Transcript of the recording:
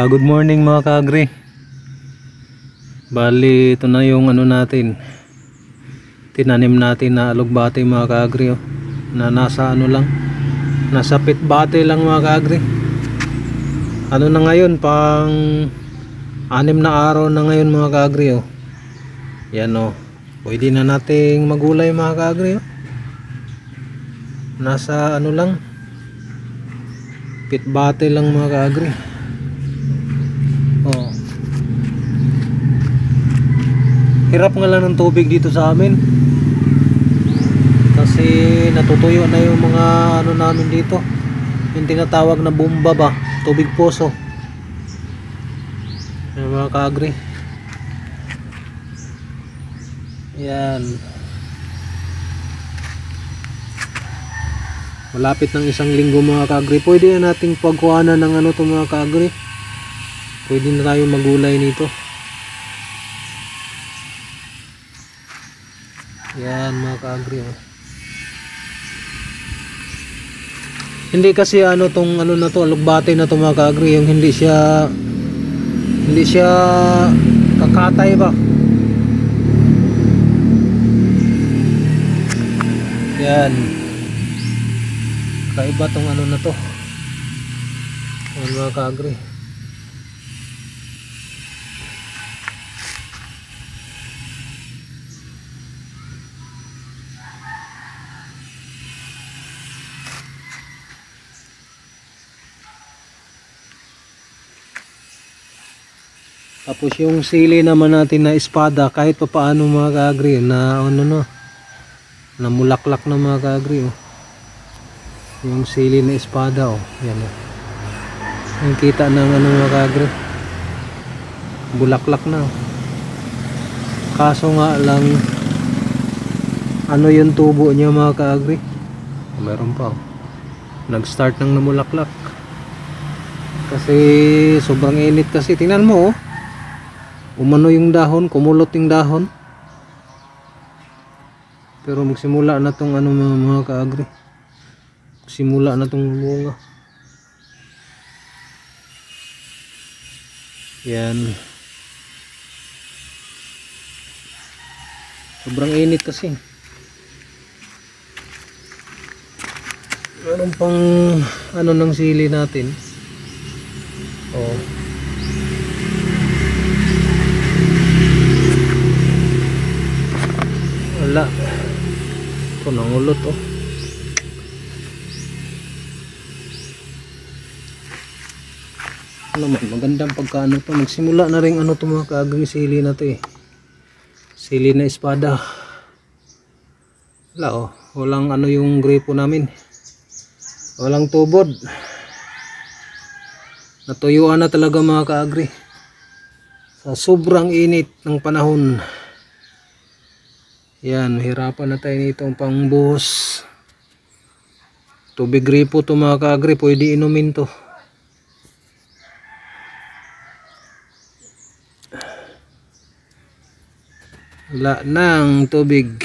Good morning mga kaagri. Bali ito na yung ano natin, tinanim natin na alugbate mga kaagri, oh. Na nasa ano lang, nasa pitbate lang mga kaagri. Ano na ngayon, pang 6 na araw na ngayon mga kaagri, oh. Yan, oh. Pwede na nating magulay mga kaagri, oh. Nasa ano lang, pitbate lang mga kaagri. Oh. Hirap nga lang ng tubig dito sa amin kasi natutuyo na yung mga ano namin dito, yung tinatawag na bomba ba, tubig poso. Yan mga kaagri. Yan, malapit ng 1 linggo mga kaagri, pwede na nating pagkuhanan ng ano to mga kaagri. Pwede na tayo magulay nito. Yan mga kaagri, oh. Hindi kasi ano tong ano na to, alugbate na to mga kaagri, yung hindi siya kakatay ba. Yan, kaiba tong ano na to. Yan mga kaagri. Tapos yung sili naman natin na espada, kahit pa paano mga kaagri, na ano no, na mulaklak na mga kaagri, oh. Yung sili na espada, oh. Yan, oh. Yung kita ng ano mga kaagri, bulaklak na, oh. Kaso nga lang, ano yung tubo niya mga kaagri, meron pa, oh. Nag start ng namulaklak kasi sobrang init kasi. Tingnan mo, oh. Umano yung dahon, kumulot yung dahon. Pero magsimula na tong ano mga kaagri, simula na tong bunga. Yan, sobrang init kasi. Meron pang ano ng sili natin, oh. Wala. Ito nangulot, oh. Ano naman, magandang pagkaano to. Magsimula na rin ano to mga kaagri, sili na to, eh. Sili na espada. Wala, oh. Walang ano yung gripo namin. Walang tubod. Natuyuan na talaga mga kaagri sa sobrang init ng panahon. Yan, hirapan na tayo nitong pangbuhos. Tubig gripo to mga kaagri, pwede inumin to. Wala nang tubig.